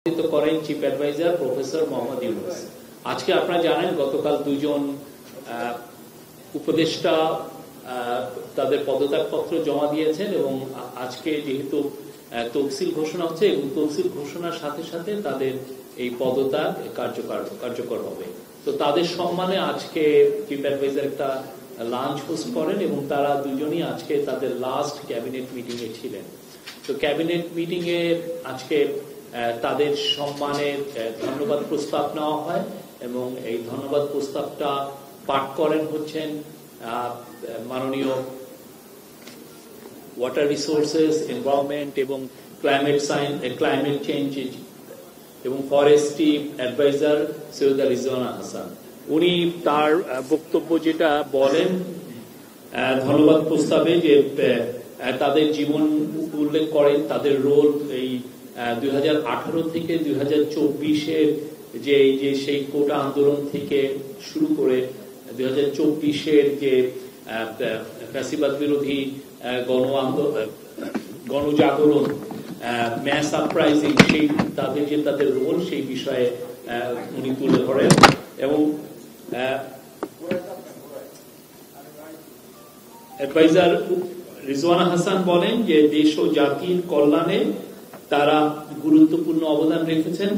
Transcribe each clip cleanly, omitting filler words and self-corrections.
করেন chief adviser professor Mohammad Yunus. আজকে আপনারা জানেন গতকাল দুইজন উপদেষ্টা তাদের পদত্যাগপত্র জমা দিয়েছেন এবং আজকে যেহেতু তফসিল ঘোষণা হচ্ছে এবং তফসিল ঘোষণার সাথে সাথে তাদের এই পদত্যাগ কার্যকর হবে। তো তাদের সম্মানে আজকে চিফ অ্যাডভাইজার একটা লাঞ্চ হোস্ট করেন এবং তারা দুজনই আজকে তাদের লাস্ট ক্যাবিনেট মিটিং এ ছিলেন। তো ক্যাবিনেট মিটিং এ আজকে তাদের সম্মানে ধন্যবাদ প্রস্তাব নেওয়া হয় এবং এই ধন্যবাদ প্রস্তাবটা পাঠ করেন হচ্ছেন মাননীয় ওয়াটার রিসোর্সেস, এনভায়রনমেন্ট এবং ক্লাইমেট চেঞ্জ এবং ফরেস্ট্রি অ্যাডভাইজার সৈয়দা রিজওয়ানা হাসান। উনি তার বক্তব্য যেটা বলেন ধন্যবাদ প্রস্তাবে যে তাদের জীবন উল্লেখ করেন, তাদের রোল এই 2018 থেকে 2024-এর যে সেই কোটা আন্দোলন থেকে শুরু করে 2024-এর যে ফ্যাসিবাদ বিরোধী গণজাগরণ, ম্যাস আপরাইজিং, সেই তাদের রোল সেই বিষয়ে উনি তুলে ধরেন এবং অ্যাডভাইজার রিজওয়ানা হাসান বলেন যে দেশ ও জাতির কল্যাণে তারা গুরুত্বপূর্ণ অবদান রেখেছেন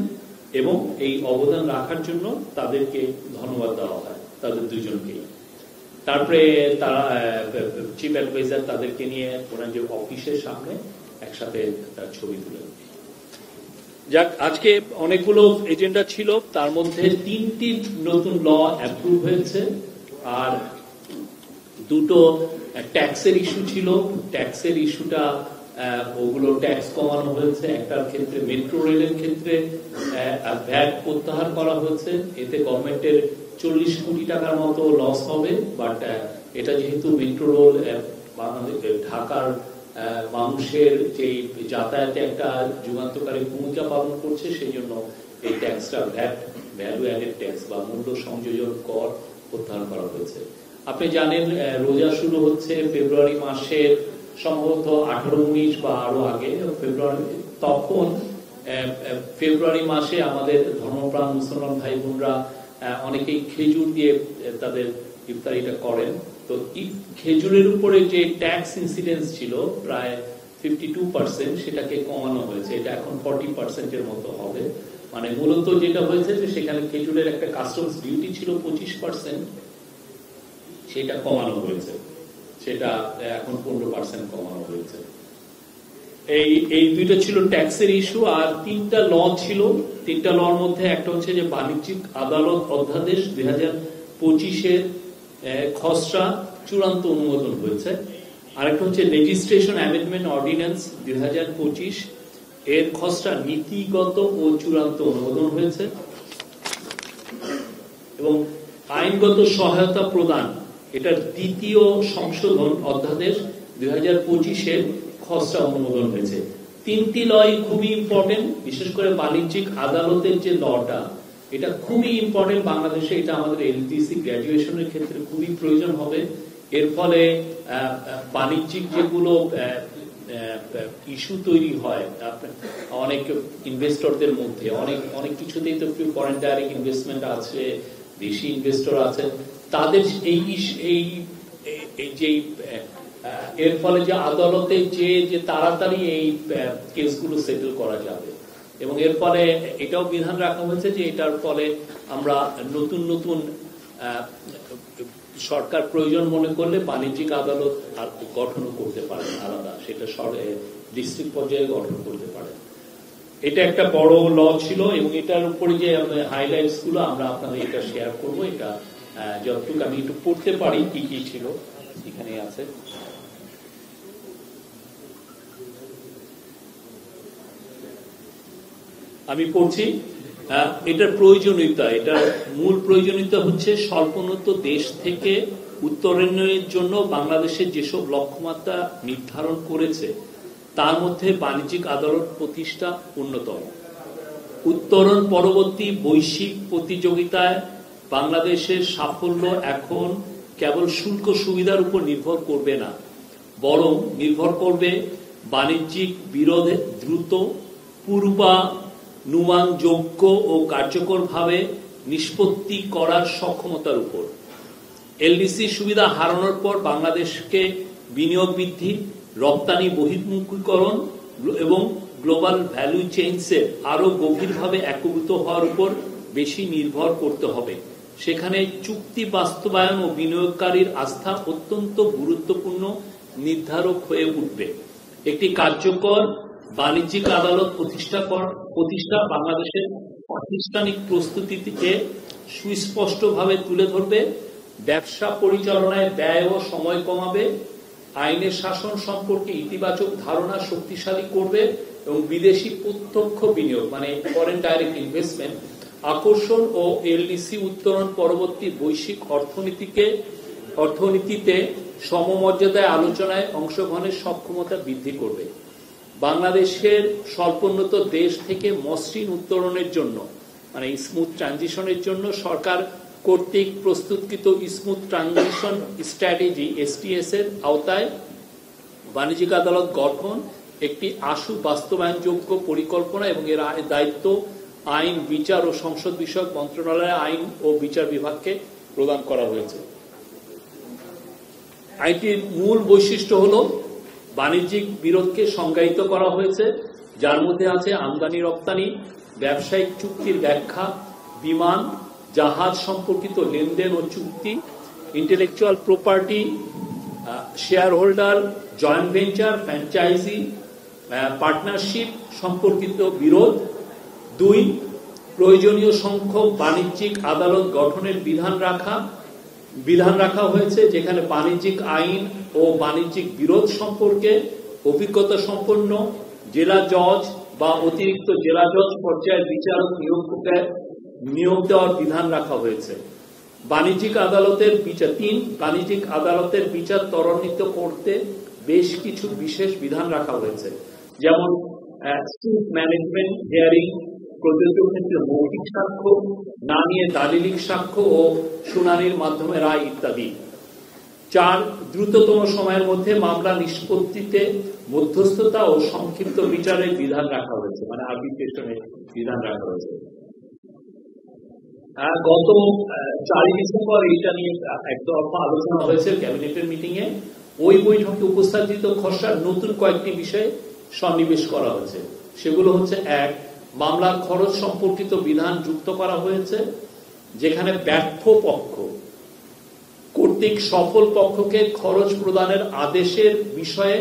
এবং এই অবদান রাখার জন্য তাদেরকে ধন্যবাদ দেওয়া হয়, তাদের দুজনকে। তারপরে তারা চিফ অ্যাডভাইজার তাদেরকে নিয়ে ওনার যে অফিসের সামনে একসাথে তার ছবি তুলেন। যাক, আজকে অনেকগুলো এজেন্ডা ছিল, তার মধ্যে 3টি নতুন ল অ্যাপ্রুভ হয়েছে আর 2টো ট্যাক্সের ইস্যু ছিল। ট্যাক্সের ইস্যুটা ওগুলো ট্যাক্স কমানো হয়েছে। একটার ক্ষেত্রে মেট্রো রেলের ক্ষেত্রে ভ্যাট প্রত্যাহার করা হয়েছে, এতে গভর্নমেন্টের 40 কোটি টাকার মতো লস হবে। বাট এটা যেহেতু মেট্রো রেল ঢাকার মানুষের যে যাতায়াতে একটা যুগান্তকারী ভূমিকা পালন করছে, সেই জন্য এই ট্যাক্সটা ভ্যালু অ্যাডেড ট্যাক্স বা মূল্য সংযোজন কর প্রত্যাহার করা হয়েছে। আপনি জানেন রোজা শুরু হচ্ছে ফেব্রুয়ারি মাসের সম্ভবত 18-19 বা আরো আগে ফেব্রুয়ারি। তখন ফেব্রুয়ারি মাসে আমাদের ধর্মপ্রাণ মুসলমান ভাই বোনরা অনেকেই খেজুর দিয়ে তাদের ইফতারিটা করেন। তো খেজুরের উপরে যে ট্যাক্স ইনসিডেন্স ছিল প্রায় 52%, সেটাকে কমানো হয়েছে। এটা এখন 40%-এর মতো হবে। মানে মূলত যেটা হয়েছে যে সেখানে খেজুরের একটা কাস্টমস ডিউটি ছিল 25%, সেটা কমানো হয়েছে, সেটা এখন 15% কমানো হয়েছে। এই দুইটা ছিল ট্যাক্সের ইস্যু। আর 3টা ল ছিল। 3টা লর মধ্যে একটা হচ্ছে যে বাণিজ্যিক আদালত অধ্যাদেশ 2025-এর খসড়া চূড়ান্ত অনুমোদন হয়েছে। আরেকটা হচ্ছে লেজিসলেশন অ্যামেন্ডমেন্ট অর্ডিন্যান্স 2025, এর খসড়া নীতিগত ও চূড়ান্ত অনুমোদন হয়েছে এবং আইনগত সহায়তা প্রদান, এটার 2য় সংশোধন অধ্যাদেশ 2025-এর খসড়া অনুমোদন হয়েছে। 3টি লই খুবই ইম্পর্টেন্ট, বিশেষ করে বাণিজ্যিক আদালতের যে লটা, এটা খুবই ইম্পর্টেন্ট বাংলাদেশে। এটা আমাদের এলটিসি গ্র্যাজুয়েশনের ক্ষেত্রে খুবই প্রয়োজন হবে। এর ফলে বাণিজ্যিক যেগুলো ইস্যু তৈরি হয় অনেক ইনভেস্টরদের মধ্যে, অনেক কিছুতেই তো ফরেন ডাইরেক্ট ইনভেস্টমেন্ট আছে, দেশি ইনভেস্টর আছেন, তাদের এর ফলে যে আদালতে যে তাড়াতাড়ি এই কেসগুলো সেটেল করা যাবে। এবং এর ফলে এটাও বিধান রাখা হয়েছে যে এটার ফলে আমরা নতুন সরকার প্রয়োজন মনে করলে বাণিজ্যিক আদালত গঠন করতে পারেন আলাদা, সেটা ডিস্ট্রিক্ট পর্যায়ে গঠন করতে পারেন। এটা একটা বড় ল ছিল এবং এটার উপরে যে হাইলাইটস গুলো আমরা আপনাদের এটা শেয়ার করব। এটা যতটুকু আমি একটু পড়তে পারি কি কি ছিল এখানে আছে। আমি পড়ছি। এটার প্রয়োজনীয়তা, এটার মূল প্রয়োজনীয়তা হচ্ছে স্বল্পোন্নত দেশ থেকে উত্তরণের জন্য বাংলাদেশের যেসব লক্ষ্যমাত্রা নির্ধারণ করেছে তার মধ্যে বাণিজ্যিক আদালত প্রতিষ্ঠা অন্যতম। উত্তরণ পরবর্তী বৈশ্বিক প্রতিযোগিতায় বাংলাদেশের সাফল্য এখন কেবল শুল্ক সুবিধার উপর নির্ভর করবে না, বরং নির্ভর করবে বাণিজ্যিক বিরোধে দ্রুত যোগ্য ও কার্যকরভাবে নিষ্পত্তি করার সক্ষমতার উপর। এলডিসি সুবিধা হারানোর পর বাংলাদেশকে বিনিয়োগ বৃদ্ধি, রপ্তানি বহির্মুখীকরণ এবং গ্লোবাল ভ্যালু চেইনসে আরো গভীরভাবে একীভূত হওয়ার উপর বেশি নির্ভর করতে হবে। সেখানে চুক্তি বাস্তবায়ন ও বিনিয়োগকারীর আস্থা অত্যন্ত গুরুত্বপূর্ণ নির্ধারক হয়ে উঠবে। একটি কার্যকর বাণিজ্যিক আদালত প্রতিষ্ঠা বাংলাদেশের প্রাতিষ্ঠানিক প্রস্তুতিকে সুস্পষ্টভাবে তুলে ধরবে, ব্যবসা পরিচালনায় ব্যয় ও সময় কমাবে, আইনের শাসন সম্পর্কে ইতিবাচক ধারণা শক্তিশালী করবে এবং বিদেশি প্রত্যক্ষ বিনিয়োগ মানে ফরেন ডাইরেক্ট ইনভেস্টমেন্ট আকর্ষণ ও এলডিসি উত্তরণ পরবর্তী বৈশ্বিক অর্থনীতিতে সমমর্যাদায় আলোচনায় অংশগ্রহণের সক্ষমতা বৃদ্ধি করবে। বাংলাদেশের স্বল্পোন্নত দেশ থেকে মসৃণ উত্তরণের জন্য মানে স্মুথ ট্রানজিশনের জন্য সরকার কর্তৃক প্রস্তুতকৃত স্মুথ ট্রানজিশন স্ট্র্যাটেজি এসটিএস এর আওতায় বাণিজ্যিক আদালত গঠন একটি আশু বাস্তবায়নযোগ্য পরিকল্পনা এবং এর দায়িত্ব আইন, বিচার ও সংসদ বিষয়ক মন্ত্রণালয়ের আইন ও বিচার বিভাগকে প্রদান করা হয়েছে। আইনটির মূল বৈশিষ্ট্য হল বাণিজ্যিক বিরোধকে সংজ্ঞায়িত করা হয়েছে, যার মধ্যে আছে আমদানি রপ্তানি, ব্যবসায়িক চুক্তির ব্যাখ্যা, বিমান জাহাজ সম্পর্কিত লেনদেন ও চুক্তি, intellectual property, share holder, joint venture, franchise, partnership সম্পর্কিত বিরোধ। 2, প্রয়োজনীয় সংখ্যক বাণিজ্যিক আদালত গঠনের বিধান রাখা হয়েছে, যেখানে বাণিজ্যিক আইন ও বাণিজ্যিক বিরোধ সম্পর্কে অভিজ্ঞতা সম্পন্ন জেলা জজ বা অতিরিক্ত জেলা জজ পর্যায়ের বিচারক নিয়োগ দেওয়ার বিধান রাখা হয়েছে। বাণিজ্যিক আদালতের বিচার 3, বাণিজ্যিক আদালতের বিচার ত্বরান্বিত করতে বেশ কিছু বিশেষ বিধান রাখা হয়েছে, যেমন স্যুট ম্যানেজমেন্ট হিয়ারিং, প্রযোজ্য ক্ষেত্রে মৌখিক সাক্ষ্য, না নিয়ে দালিলিক সাক্ষ্য ও শুনানির মাধ্যমে রায় ইত্যাদি। 4, দ্রুততম সময়ের মধ্যে মামলা নিষ্পত্তিতে মধ্যস্থতা ও সংক্ষিপ্ত বিচারের বিধান রাখা হয়েছে, মানে আরবিট্রেশনের বিধান রাখা হয়েছে। গত 4 ডিসেম্বর এইটা নিয়ে একতরফা আলোচনা হয়েছে ক্যাবিনেটের মিটিং এ। ওই বৈঠকে উপস্থাপিত খসড়ার নতুন কয়েকটি বিষয়ে সন্নিবেশ করা হয়েছে। সেগুলো হচ্ছে 1, মামলার খরচ সম্পর্কিত বিধান যুক্ত করা হয়েছে, যেখানে ব্যর্থ পক্ষ কর্তৃক সফল পক্ষকে খরচ প্রদানের আদেশের বিষয়ে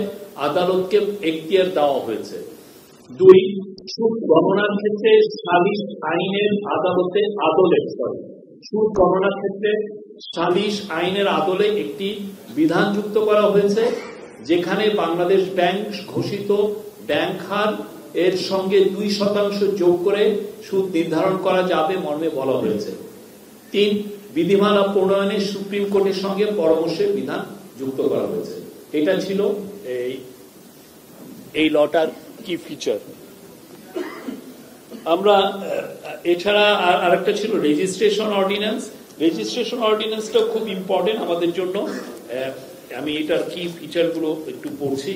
আদালতকে এখতিয়ার দেওয়া হয়েছে। 2, সুদ গণনার ক্ষেত্রে সালিস আইনের আদলে একটি বিধান যুক্ত করা হয়েছে, যেখানে বাংলাদেশ ব্যাংক ঘোষিত ব্যাংক হার এর সঙ্গে 2% যোগ করে সুদ নির্ধারণ করা যাবে মর্মে বলা হয়েছে। 3, বিধিমালা প্রণয়নে সুপ্রিম কোর্টের সঙ্গে পরামর্শের বিধান যুক্ত করা হয়েছে। এটা ছিল এই লটার কি ফিচার। আমরা এছাড়া আরেকটা ছিল রেজিস্ট্রেশন অর্ডিন্যান্স। রেজিস্ট্রেশন অর্ডিন্যান্সটা খুব ইম্পর্টেন্ট আমাদের জন্য। আমি এটার কি ফিচার গুলো একটু পড়ছি।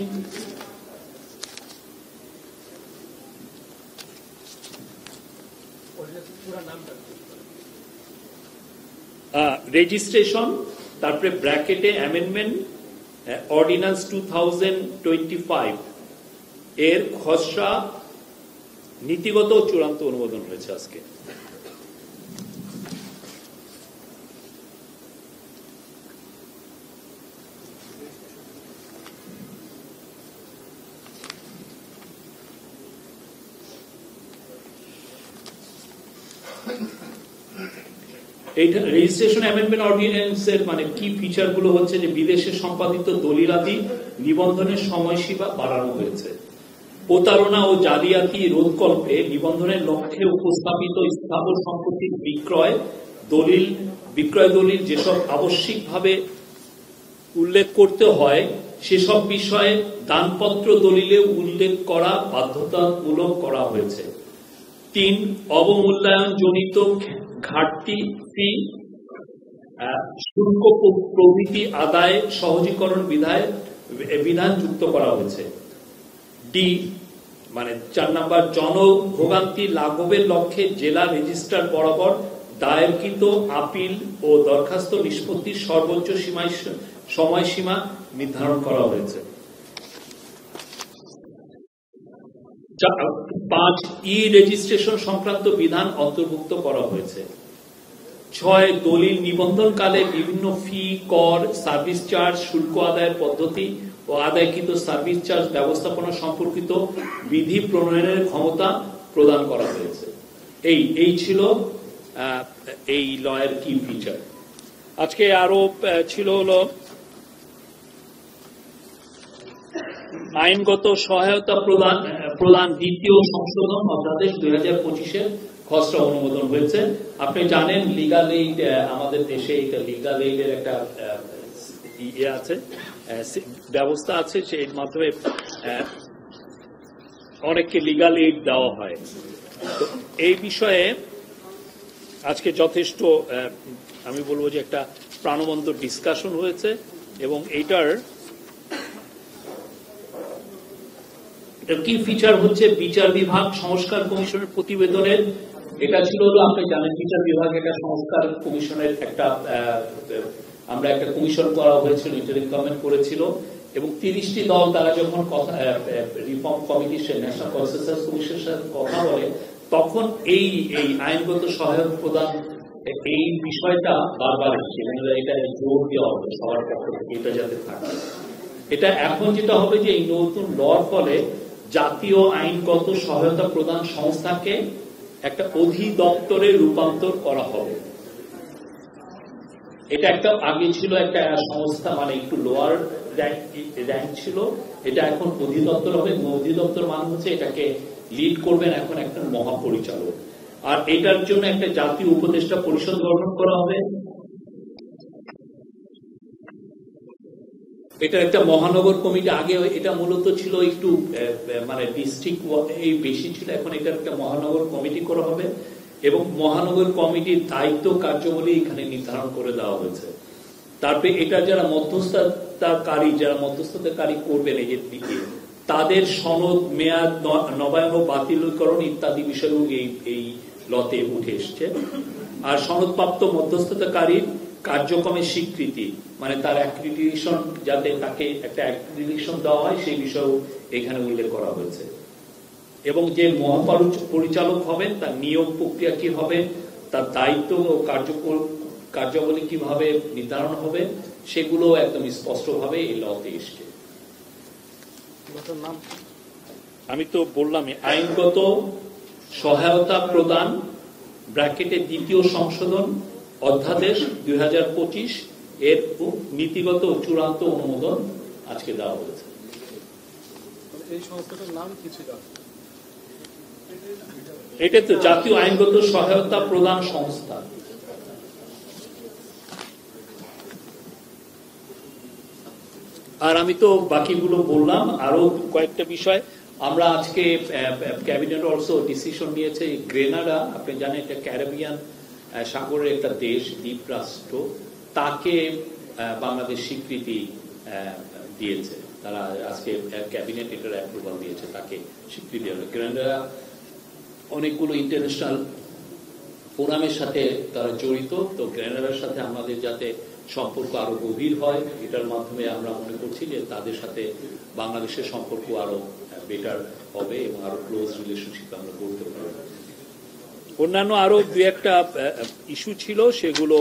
রেজিস্ট্রেশন, তারপরে ব্র্যাকেটে অ্যামেন্ডমেন্ট অর্ডিন্যান্স 2025 এর খসড়া নীতিগত ও চূড়ান্ত অনুমোদন হয়েছে আজকে। এইটা রেজিস্ট্রেশন অ্যামেন্ডমেন্ট অর্ডিন্যান্সের মানে কি ফিচার গুলো হচ্ছে যে বিদেশে সম্পাদিত দলিলাদি নিবন্ধনের সময়সীমা বাড়ানো হয়েছে। প্রতারণা ও জালিয়াতি রোধকল্পে নিবন্ধনের লক্ষ্যে উপস্থাপিত স্থাবর সম্পত্তির বিক্রয় দলিল যেসব আবশ্যিকভাবে উল্লেখ করতে হয় সেসব বিষয়ে দানপত্র দলিলে উল্লেখ করা বাধ্যতামূলক করা হয়েছে। 3, অবমূল্যায়ন জনিত ঘাটতি ফি শুল্ক প্রভৃতি আদায় সহজীকরণ বিধান যুক্ত করা হয়েছে। D, মানে 4 নম্বর, জনভোগান্তি লাঘবের লক্ষ্যে জেলা রেজিস্ট্রার বরাবর দায়েরকৃত আপিল ও দরখাস্ত নিষ্পত্তির সর্বোচ্চ সময়সীমা নির্ধারণ করা হয়েছে। 5, ই রেজিস্ট্রেশন সংক্রান্ত বিধান অন্তর্ভুক্ত করা হয়েছে। 6, দলিল নিবন্ধনকালে বিভিন্ন ফি, কর, সার্ভিস চার্জ, শুল্ক আদায়ের পদ্ধতি ও আদায়কৃত সার্ভিস চার্জ ব্যবস্থাপনা সম্পর্কিত বিধি প্রণয়নের ক্ষমতা প্রদান করা হয়েছে। এই ছিল এই লয়ের কি ফিচার। আজকে আরো ছিল হলো আইনগত সহায়তা প্রদান দ্বিতীয় সংশোধন অধ্যাদেশ 2025-এর খসড়া অনুমোদন হয়েছে। আপনি জানেন লিগাল এইড আমাদের দেশে এটা লিগাল এইডের একটা ইয়ে আছে, ব্যবস্থা আছে, সেই মাধ্যমে অনেককে লিগাল এইড দেওয়া হয়। তো এই বিষয়ে আজকে যথেষ্ট আমি বলবো যে একটা প্রাণবন্ত ডিসকাশন হয়েছে এবং এইটার কি ফিচার হচ্ছে বিচার বিভাগ সংস্কার কমিশনের প্রতিবেদনের, এটা ছিল হলো আপনি জানেন বিচার বিভাগ একটা সংস্কার কমিশনের একটা আমরা একটা কমিশন করা হয়েছিল, ইন্টারিম গভর্নমেন্ট করেছিল এবং 30টি দল তারা যখন রিফর্ম কমিটি ন্যাশনাল কনসেনসাস কমিশনের সাথে কথা বলে তখন এই আইনগত সহায়তা প্রদান এই বিষয়টা বারবার এটা জোর দেওয়া হবে সবার পক্ষ থেকে এটা যাতে থাকে। এটা এখন যেটা হবে যে এই নতুন লর ফলে জাতীয় আইনগত সহায়তা প্রদান সংস্থাকে একটা অধিদপ্তরে রূপান্তর করা হবে। এটা একটা আগে ছিল একটা সংস্থা, মানে একটু লোয়ার র্যাঙ্ক ছিল, এটা এখন অধিদপ্তর হবে। অধিদপ্তর মানে হচ্ছে এটাকে লিড করবেন এখন একটা মহাপরিচালক, আর এটার জন্য একটা জাতীয় উপদেষ্টা পরিষদ গঠন করা হবে। এটা একটা মহানগর কমিটি, আগে এটা মূলত ছিল একটু মানে ডিস্ট্রিক্ট এই বেশি ছিল, এখন এটা একটা মহানগর কমিটি করা হবে এবং মহানগর কমিটির দায়িত্ব কার্যাবলী এখানে নির্ধারণ করে দেওয়া হয়েছে। তারপরে এটা যারা মধ্যস্থতাকারী করবেন এই দিকে তাদের সনদ, মেয়াদ, নবায়ন ও বাতিলকরণ ইত্যাদি বিষয়ও এই লতে উঠে এসছে। আর সনদপ্রাপ্ত মধ্যস্থতাকারীর কার্যক্রমের স্বীকৃতি, মানে তার অ্যাক্রিডিটেশন, যাতে তাকে একটা অ্যাক্রিডিটেশন দেওয়া হয় সেই বিষয়েও এখানে উল্লেখ করা হয়েছে। এবং যে মহাপরিচালক হবেন তার নিয়োগ প্রক্রিয়া কি হবে, তার দায়িত্ব ও কার্যাবলী কিভাবে নির্ধারণ হবে সেগুলো একদম স্পষ্টভাবে এই লতে এসছে। আমি তো বললাম আইনগত সহায়তা প্রদান ব্র্যাকেটে দ্বিতীয় সংশোধন অধ্যাদেশ 2025 এর নীতিগত ও চূড়ান্ত অনুমোদন আজকে দেওয়া হয়েছে। এই সংস্থাটার নাম কি ছিল? এটা তো জাতীয় আইনগত সহায়তা প্রদান সংস্থা। আর আমি তো বাকিগুলো বললাম। আরো কয়েকটা বিষয় আমরা আজকে ক্যাবিনেট অলসো ডিসিশন নিয়েছে। গ্রেনাডা, আপনি জানেন এটা ক্যারিবিয়ান সাগরের একটা দেশ, দ্বীপ রাষ্ট্র, তাকে বাংলাদেশ স্বীকৃতি দিয়েছে। তারা আজকে ক্যাবিনেট এটার অ্যাপ্রুভাল দিয়েছে, তাকে স্বীকৃতি দেওয়া। গ্রেনাডা অনেকগুলো ইন্টারন্যাশনাল ফোরামের সাথে তারা জড়িত, তো গ্রেনাডার সাথে আমাদের যাতে সম্পর্ক আরো গভীর হয়, এটার মাধ্যমে আমরা মনে করছি যে তাদের সাথে বাংলাদেশের সম্পর্ক আরো বেটার হবে এবং আরো ক্লোজ রিলেশনশিপ আমরা করতে পারবো। অন্যান্য আরো দু একটা ইস্যু ছিল, সেগুলো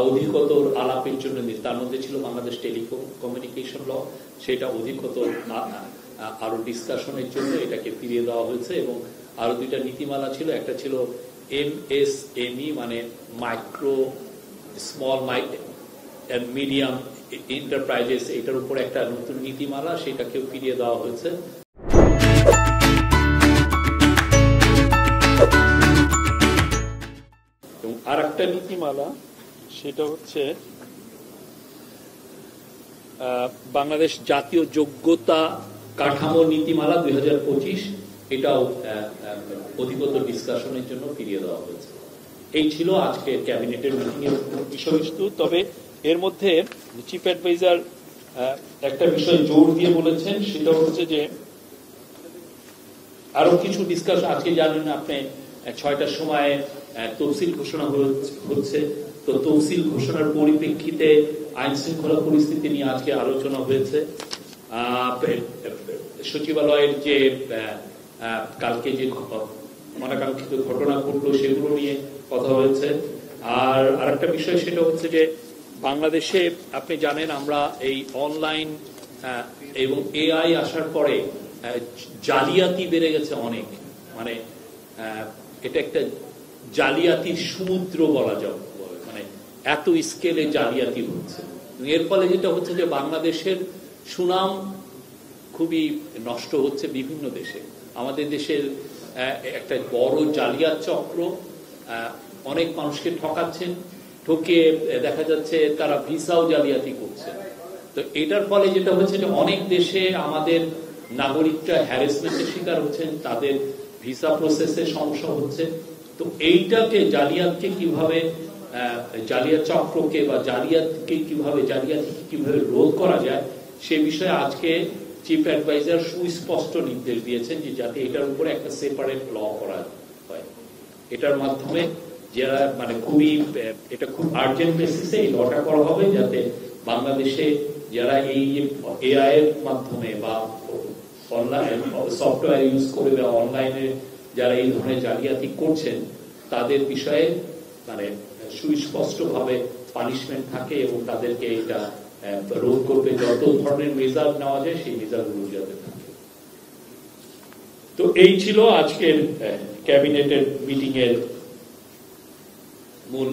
অধিকতর আলাপের জন্য, তার মধ্যে ছিল বাংলাদেশ টেলিকমিউনিকেশন ল, সেটা অধিকতর আরো ডিসকাশনের জন্য এটাকে ফিরিয়ে দেওয়া হয়েছে। এবং আরো দুইটা নীতিমালা ছিল, একটা ছিল MSME মানে micro small and medium enterprises, এটার উপর একটা নতুন নীতিমালা, সেটাকেও ফিরিয়ে দেওয়া হয়েছে। এবং আর একটা নীতিমালা, সেটা হচ্ছে বাংলাদেশ জাতীয় যোগ্যতা কাঠামো নীতিমালা 2025, এটাও অধিকতর ডিসকাশনের জন্য ফিরিয়ে দেওয়া হয়েছে। এই ছিল আজকে ক্যাবিনেটের মিটিং এর বিষয়বস্তু। তবে এর মধ্যে চিফ অ্যাডভাইজার একটা বিষয় জোর দিয়ে বলেছেন, সেটা হচ্ছে যে আরো কিছু ডিসকাশন। আজকে জানেন আপনি 6টার সময় তফসিল ঘোষণা হচ্ছে, তো তফসিল ঘোষণার পরিপ্রেক্ষিতে আইন শৃঙ্খলা পরিস্থিতি নিয়ে আজকে আলোচনা হয়েছে। সচিবালয়ের যে কালকে যে অনাকাঙ্ক্ষিত ঘটনা ঘটলো সেগুলো নিয়ে কথা হয়েছে। আর আরেকটা বিষয় সেটা হচ্ছে যে বাংলাদেশে আপনি জানেন আমরা এই অনলাইন এবং এআই আসার পরে জালিয়াতি বেড়ে গেছে অনেক, মানে এটা একটা জালিয়াতির সমুদ্র বলা যাবে, মানে এত স্কেলে জালিয়াতি হচ্ছে। এর ফলে যেটা হচ্ছে যে বাংলাদেশের সুনাম খুবই নষ্ট হচ্ছে বিভিন্ন দেশে। আমাদের দেশের একটা বড় জালিয়াত চক্র অনেক মানুষকে ঠকাচ্ছেন, ঠকিয়ে দেখা যাচ্ছে তারা ভিসাও জালিয়াতি করছে। তো এটার ফলে যেটা হচ্ছে যে অনেক দেশে আমাদের নাগরিকরা হ্যারাসমেন্টের শিকার হচ্ছেন, তাদের ভিসা প্রসেসে সমস্যা হচ্ছে। তো এইটাকে জালিয়াতকে কিভাবে, জালিয়াত চক্রকে বা জালিয়াতিকে কিভাবে রোধ করা যায় সে বিষয়ে আজকে চিফ অ্যাডভাইজার সুস্পষ্ট নির্দেশ দিয়েছেন যে যাতে এটার উপরে একটা সেপারেট ল করা হয়। এটার মাধ্যমে যারা মানে এটা খুব আর্জেন্ট বেসিসে এই লটা করা হবে, যাতে বাংলাদেশে যারা এই এআই এর মাধ্যমে বা অনলাইন সফটওয়্যার ইউজ করে বা অনলাইনে যারা এই ধরনের জালিয়াতি করছেন তাদের বিষয়ে মানে সুস্পষ্ট ভাবে পানিশমেন্ট থাকে এবং তাদেরকে এটা রোধ করবে। যত ধরনের মেজার নেওয়া যায় সেই মেজারগুলো যাতে থাকে। তো এই ছিল আজকের ক্যাবিনেটের মিটিং এর মূল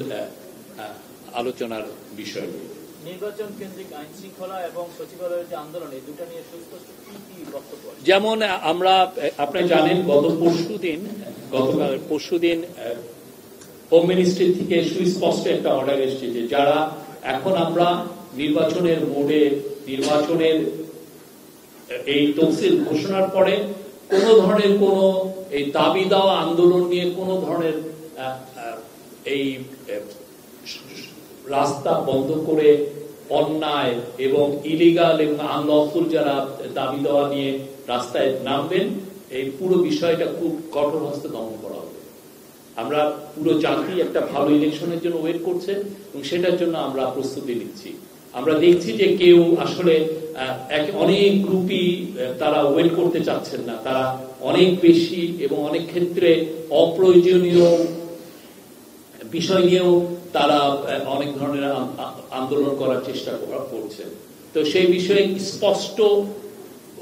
আলোচনার বিষয়। নির্বাচন কেন্দ্রিক আইন শৃঙ্খলা এবং সচিবালয়ের যে আন্দোলন, এই দুটো নিয়ে সুস্পষ্ট কি বক্তব্য? যেমন আমরা আপনি জানেন গতকাল পরশুদিন হোম মিনিস্ট্রি থেকে সুস্পষ্ট একটা অর্ডার এসেছে যে যারা এখন আমরা নির্বাচনের মোডে, নির্বাচনের এই তফসিল ঘোষণার পরে কোন ধরনের কোন এই দাবি দেওয়া আন্দোলন নিয়ে কোন ধরনের এই রাস্তা বন্ধ করে অন্যায় এবং ইলিগাল এবং আনলফুল যারা দাবি দেওয়া নিয়ে রাস্তায় নামবেন, এই পুরো বিষয়টা খুব কঠোর হস্তে দমন করা হবে। আমরা পুরো জাতি একটা ভালো ইলেকশনের জন্য ওয়েট করছে এবং সেটার জন্য আমরা প্রস্তুতি নিচ্ছি। আমরা দেখছি যে কেউ আসলে অনেক গ্রুপই তারা ওয়েট করতে চাচ্ছেন না, তারা অনেক বেশি এবং অনেক ক্ষেত্রে অপ্রয়োজনীয় বিষয় নিয়েও তারা অনেক ধরনের আন্দোলন করার চেষ্টা করছে। তো সেই বিষয়ে স্পষ্ট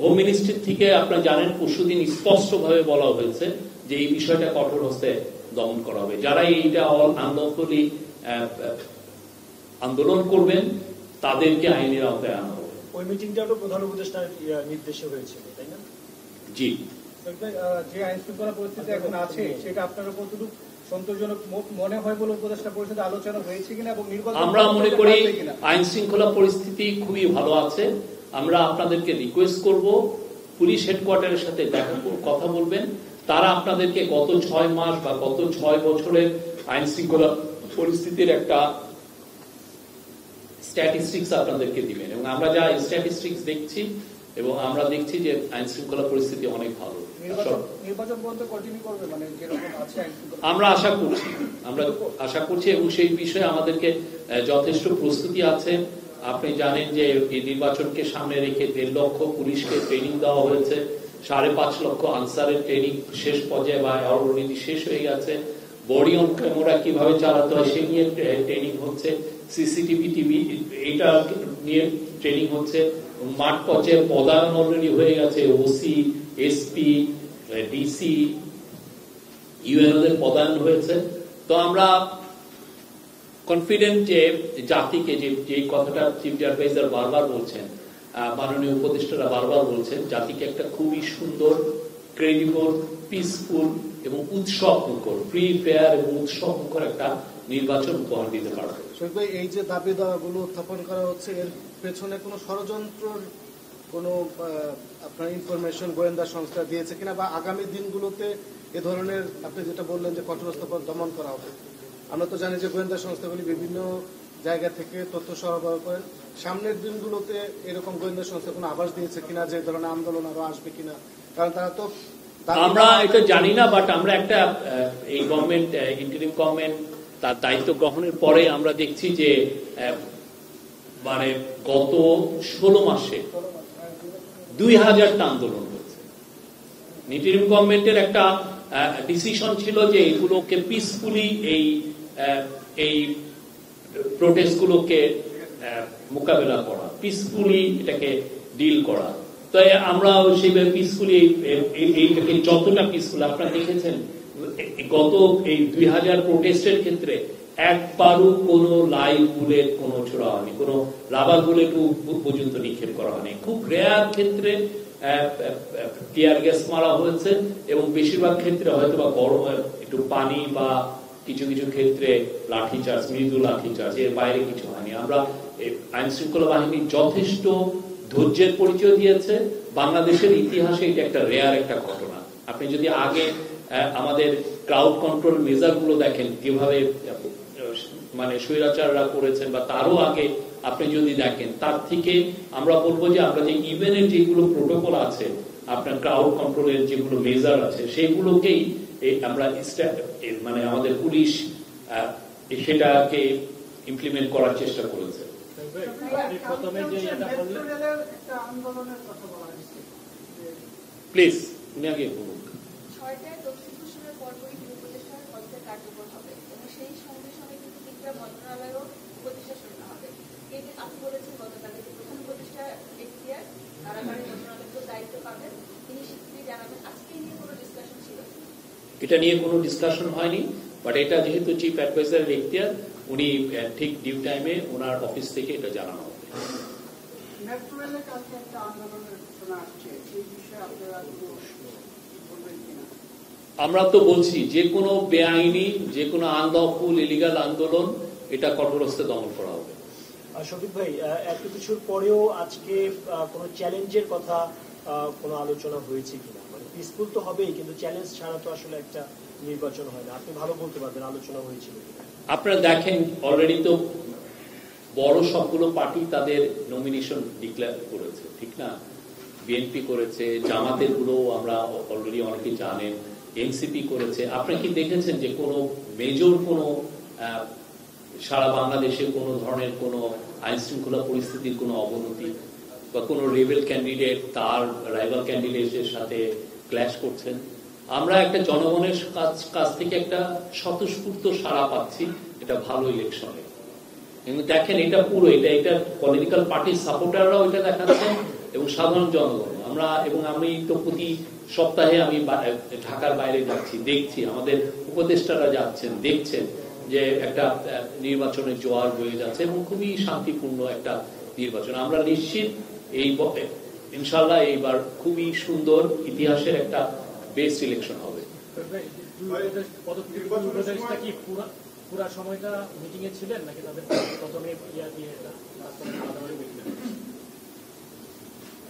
হোম মিনিস্ট্রি থেকে আপনারা জানেন পরশুদিন স্পষ্টভাবে বলা হয়েছে যে এই বিষয়টা কঠোর হস্তে দমন করা হবে। যারা এইটা আন্দোলনকারী আন্দোলন করবেন তাদেরকে আইনের আওতায় আনা হবে। ওই মিটিংটা তো প্রধান উপদেষ্টার নির্দেশে হয়েছিল, তাই না? জি। যে আইন শৃঙ্খলা পরিস্থিতি এখন আছে সেটা আপনারা কতটুকু সন্তোষজনক মনে হয় বলে উপদেষ্টা পরিষদে আলোচনা হয়েছে কিনা এবং নির্বাচন আমরা মনে করি আইন শৃঙ্খলা পরিস্থিতি খুবই ভালো আছে। আমরা আপনাদেরকে রিকোয়েস্ট করব পুলিশ হেডকোয়ার্টারের সাথে কথা বলবেন, তারা আপনাদেরকে গত 6 মাস বা গত 6 বছরের আইন শৃঙ্খলা পরিস্থিতির একটা স্ট্যাটিস্টিক্স আপনাদেরকে দিবেন এবং আমরা যা স্ট্যাটিস্টিক্স দেখছি এবং আমরা দেখছি যে আইন শৃঙ্খলা পরিস্থিতি অনেক ভালো। নির্বাচন পর্যন্ত কন্টিনিউ করবে মানে যেরকম আছে আইন শৃঙ্খলা আমরা আশা করছি এবং সেই বিষয়ে আমাদেরকে যথেষ্ট প্রস্তুতি আছে। আপনি জানেন যে এই নির্বাচনকে সামনে রেখে 1.5 লক্ষ পুলিশকে ট্রেনিং দেওয়া হয়েছে, 5.5 লক্ষ আনসারের ট্রেনিং শেষ পর্যায়ে বা অলরেডি শেষ হয়ে গেছে। বডি অন ক্যামেরা কিভাবে চালাতে হয় সে নিয়ে ট্রেনিং হচ্ছে, সিসিটিভি টিভি এটা নিয়ে ট্রেনিং হচ্ছে। মাঠ পর্যায়ে পদায়ন অলরেডি হয়ে গেছে, ওসি, এসপি, ডিসি, ইউএনওদের পদায়ন হয়েছে। তো আমরা কনফিডেন্ট যে জাতিকে যে কথাটা চিফ অ্যাডভাইজার বারবার বলছেন, মাননীয় উপদেষ্টারা বারবার বলছেন, জাতিকে একটা খুবই সুন্দর, ক্রেডিবল, পিসফুল এবং উৎসব মুখর, ফ্রি ফেয়ার এবং উৎসব মুখর একটা নির্বাচন উপহার দিতে পারবে। এই যে দাবি দাওয়াগুলো উত্থাপন করা হচ্ছে এর পেছনে কোনো ষড়যন্ত্র, কোনো আপনার ইনফরমেশন গোয়েন্দা সংস্থা দিয়েছে কিনা, বা আগামী দিনগুলোতে এ ধরনের আপনি যেটা বললেন যে কঠোরস্থ দমন করা হবে? আমরা তো জানি যে গোয়েন্দা সংস্থাগুলি বিভিন্ন জায়গা থেকে তথ্য সরবরাহ করেন। সামনের দিনগুলোতে এরকম গোয়েন্দা সংস্থা কোনো আভাস দিয়েছে কিনা যে ধরনের আন্দোলন আরো আসবে কিনা? কারণ তারা তো আমরা এটা জানি না, বাট আমরা একটা এই গভর্নমেন্ট ইন্টারিম গভর্নমেন্ট তার দায়িত্ব গ্রহণের পরে আমরা দেখছি যে মানে গত 16 মাসে 2000টা আন্দোলন হয়েছে। ইন্টারিম গভর্নমেন্টের একটা ডিসিশন ছিল যে এগুলোকে পিসফুলি এই প্রোটেস্টগুলোকে মোকাবেলা করা, পিসফুলি এটাকে ডিল করা। তো আমরা সেইভাবে পিসফুলি এইটাকে যতটা পিসফুল আপনারা দেখেছেন গত এই 2000 প্রোটেস্টের ক্ষেত্রে একবারও কোনো লাইভ বুলেট কোনো ছোড়া হয়নি, কোনো রাবার বুলেট পর্যন্ত নিক্ষেপ করা হয়নি। খুব রেয়ার ক্ষেত্রে টিয়ার গ্যাস মারা হয়েছে এবং বেশিরভাগ ক্ষেত্রে হয়তো বা গরম একটু পানি বা কিছু কিছু ক্ষেত্রে লাঠিচার্জ, মৃদু লাঠিচার্জ, এর বাইরে কিছু হয়নি। আমরা আইন শৃঙ্খলা বাহিনী যথেষ্ট ধৈর্যের পরিচয় দিয়েছে। বাংলাদেশের ইতিহাসে এটা একটা রেয়ার একটা ঘটনা। আপনি যদি আগে আমাদের ক্রাউড কন্ট্রোল মেজার গুলো দেখেন কিভাবে মানে স্বৈরাচাররা করেছেন, বা তারও আগে আপনি যদি দেখেন, তার থেকে আমরা বলবো যে আমরা যে ইভেন্টের যেগুলো প্রোটোকল আছে, আপনার ক্রাউড কন্ট্রোলের যেগুলো মেজার আছে, সেগুলোকেই আমরা মানে আমাদের পুলিশ সেটাকে ইমপ্লিমেন্ট করার চেষ্টা করেছে। প্লিজ উনি আগে বলুন। এটা নিয়ে কোনো ডিসকাশন হয়নি, বাট এটা যেহেতু চিফ অ্যাডভাইজারের এখতিয়ার, উনি ঠিক ডিউ টাইমে ওনার অফিস থেকে এটা জানানো হবে। আমরা তো বলছি যে কোনো বেআইনি, যে কোনো আনলফুল ইলিগাল আন্দোলন এটা কঠোরহস্তে দমন করা হবে। শফিক ভাই, এত কিছুর পরেও আজকে কোনো চ্যালেঞ্জের কথা কোনো আলোচনা হয়েছে কিনা? মানে পিসফুল তো হবেই, কিন্তু চ্যালেঞ্জ ছাড়া তো আসলে একটা নির্বাচন হয় না। আপনি ভালো বলতে পারবেন আলোচনা হয়েছিল কিনা? আপনারা দেখেন অলরেডি তো বড় সবগুলো পার্টি তাদের নমিনেশন ডিক্লেয়ার করেছে, ঠিক না? বিএনপি করেছে, জামাতের গুলো আমরা অলরেডি অনেকে জানেন, এনসিপি করেছে। আপনি কি দেখেছেন যে কোনো মেজর কোনো সারা বাংলাদেশে কোনো ধরনের কোনো আইন শৃঙ্খলা পরিস্থিতির কোনো অবনতি বা কোনো রেবেল ক্যান্ডিডেট তার রাইভাল ক্যান্ডিডেটের সাথে ক্ল্যাশ করছেন? আমরা একটা জনগণের কাছ থেকে একটা স্বতঃস্ফূর্ত সাড়া পাচ্ছি এটা ভালো ইলেকশনে। কিন্তু দেখেন এটা পুরো এটা পলিটিক্যাল পার্টির সাপোর্টাররাও এটা দেখাচ্ছেন এবং সাধারণ জনগণ। আমরা এবং আমি তো প্রতি সপ্তাহে আমি ঢাকার বাইরে যাচ্ছি, দেখছি আমাদের উপদেষ্টারা যাচ্ছেন, দেখছেন যে একটা নির্বাচনের জোয়ার বয়ে যাচ্ছে এবং খুবই শান্তিপূর্ণ একটা নির্বাচন। আমরা নিশ্চিত এই ইনশাল্লাহ এইবার খুবই সুন্দর ইতিহাসের একটা বেস্ট ইলেকশন হবে। পুরা সময়টা মিটিং এ ছিলেন নাকি তাদের প্রথমে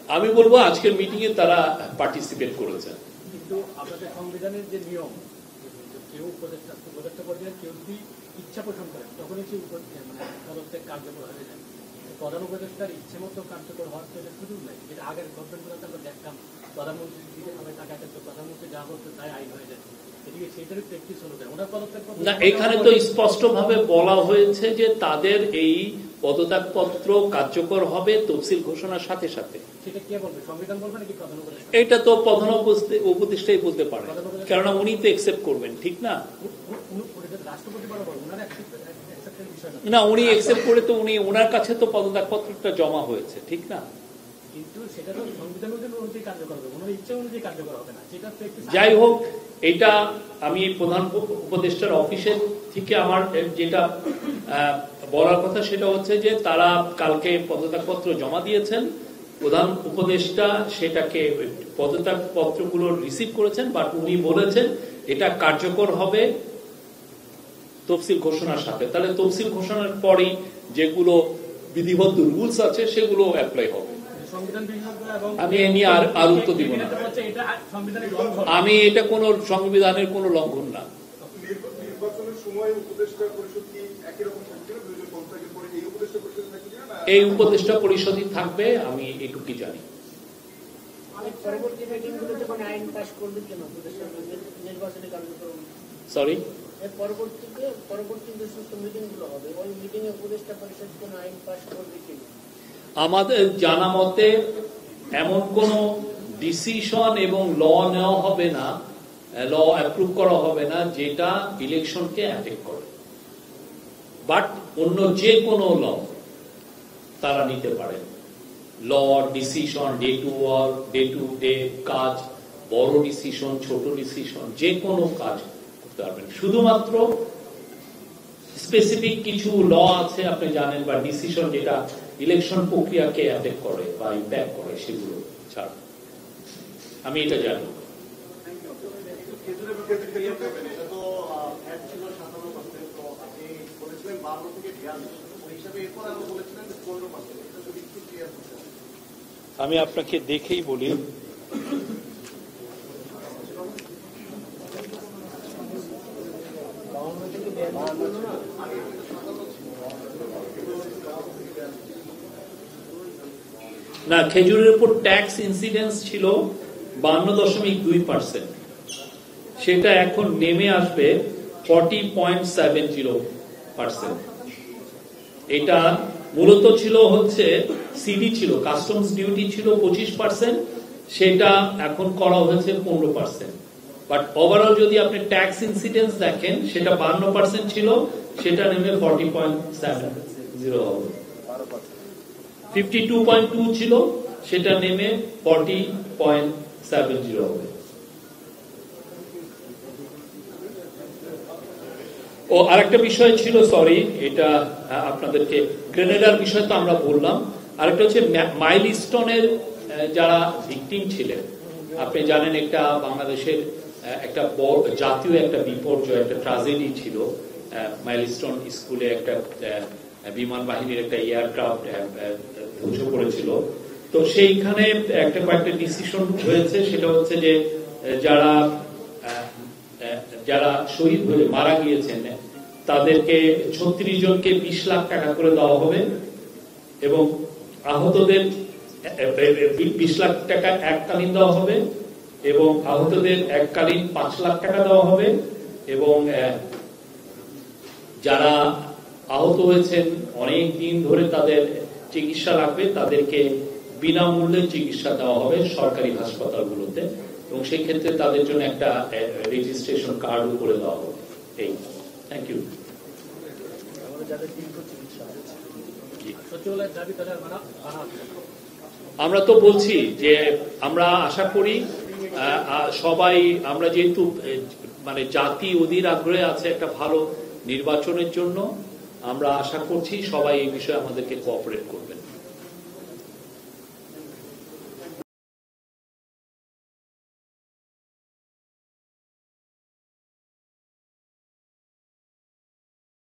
আমি বলবো আজকের মিটিং এ তারা পার্টিসিপেট করেছেন। কিন্তু আপনাদের সংবিধানের যে নিয়ম, কেউ উপদেষ্টা পর্যায়ে কেউ যদি ইচ্ছা পোষণ করেন তখনই সে মানে পদত্যাগ কার্যকর হয়ে যায়। প্রধান উপদেষ্টার ইচ্ছে মতো কার্যকর হওয়ার তো এটা সুযোগ নেই। যেটা আগের গভর্নমেন্টগুলোতে আমরা দেখতাম প্রধানমন্ত্রীর দিকে সবাই টাকা থাকতো, প্রধানমন্ত্রী যা করতো তাই আইন হয়ে যায়। না, এখানে তো স্পষ্ট ভাবে বলা হয়েছে যে তাদের এই পদত্যাগপত্র কার্যকর হবে তফসিল ঘোষণার সাথে সাথে। এটা তো প্রধান উপদেষ্টাই বলতে পারে, কেননা উনি তো একসেপ্ট করবেন, ঠিক না? না, উনি একসেপ্ট করে তো উনি ওনার কাছে তো পদত্যাগপত্রটা জমা হয়েছে, ঠিক না? যাই হোক, এটা আমি প্রধান উপদেষ্টার অফিসের থেকে আমার যেটা বলার কথা সেটা হচ্ছে যে তারা কালকে পদত্যাগপত্র জমা দিয়েছেন, প্রধান উপদেষ্টা সেটাকে পদত্যাগপত্রগুলো রিসিভ করেছেন, বাট উনি বলেছেন এটা কার্যকর হবে তফসিল ঘোষণার সাথে। তাহলে তফসিল ঘোষণার পরই যেগুলো বিধিবদ্ধ রুলস আছে সেগুলো অ্যাপ্লাই হবে। আমি এ নিয়ে আর উত্তর দিব না। আমি এটা কোন সংবিধানের কোন লঙ্ঘন না। নির্বাচনের সময় উপদেষ্টা পরিষদ কি একই রকম এই উপদেষ্টা পরিষদই থাকবে, আমি এটুকুই জানি। পরবর্তী মিটিংগুলো যখন আইন পাস করবে কেন নির্বাচনী কার্যক্রম, সরি, পরবর্তী যে সমস্ত মিটিংগুলো হবে ওই মিটিংয়ে উপদেষ্টা পরিষদ কোন আইন পাস করবে কিনা? আমাদের জানা মতে এমন কোন ডিসিশন এবং ল নেওয়া হবে না, ল অ্যাপ্রুভ করা হবে না যেটা ইলেকশনকে অ্যাফেক্ট করে। বাট অন্য যে কোনো ল তারা নিতে পারে, ল ডিসিশন, ডে টু ডে কাজ, বড় ডিসিশন, ছোট ডিসিশন, যে কোনো কাজ করতে পারবেন। শুধুমাত্র স্পেসিফিক কিছু ল আছে আপনি জানেন, বা ডিসিশন যেটা ইলেকশন প্রক্রিয়াকে অ্যাফেক্ট করে বা ইম্প্যাক্ট করে, সেগুলো ছাড়া আমি এটা জানি। আমি আপনাকে দেখেই বলি, না, খেজুরের উপর ট্যাক্স ইনসিডেন্স ছিল 52.2%, সেটা এখন নেমে আসবে 40.70%। এটা মূলত ছিল হচ্ছে সিডি ছিল, কাস্টমস ডিউটি ছিল 25%, সেটা এখন করা হয়েছে 15%। বাট ওভারঅল যদি আপনি ট্যাক্স ইনসিডেন্স দেখেন, সেটা 52% ছিল, সেটা নেমে 40.70 হবে। 52.2 ছিল, সেটা নেমে 40.70 হবে। ও আরেকটা বিষয় ছিল, সরি, এটা আপনাদেরকে গ্রেনেডার বিষয় তো আমরা বললাম। আরেকটা হচ্ছে মাইলস্টোনের যারা ভিকটিম ছিলেন, আপনি জানেন একটা বাংলাদেশের একটা জাতীয় একটা বিপর্যয়, একটা ট্রাজেডি ছিল। মাইলস্টোন স্কুলে একটা বিমান বাহিনীর একটা এয়ারক্রাফট ধ্বংস করেছিল। তো সেইখানে একটা কয়েকটা ডিসিশন হয়েছে, সেটা হচ্ছে যে যারা শহীদ হয়ে মারা গিয়েছেন তাদেরকে 36 জনকে 20 লাখ টাকা করে দেওয়া হবে, এবং আহতদের 20 লাখ টাকা এককালীন দেওয়া হবে, এবং আহতদের এককালীন 5 লাখ টাকা দেওয়া হবে, এবং যারা আহত হয়েছেন অনেক দিন ধরে তাদের চিকিৎসা লাগবে, তাদেরকে বিনামূল্যে চিকিৎসা দেওয়া হবে সরকারি হাসপাতালগুলোতে, এবং সেই ক্ষেত্রে তাদের জন্য একটা রেজিস্ট্রেশন কার্ড করে দেওয়া হবে। এই, থ্যাংক ইউ। আমরা তো বলছি যে আমরা আশা করি সবাই, আমরা যেহেতু মানে জাতি অধীর আগ্রহে আছে একটা ভালো নির্বাচনের জন্য, আমরা আশা করছি সবাই এই বিষয়ে আমাদেরকে কোঅপারেট করবেন।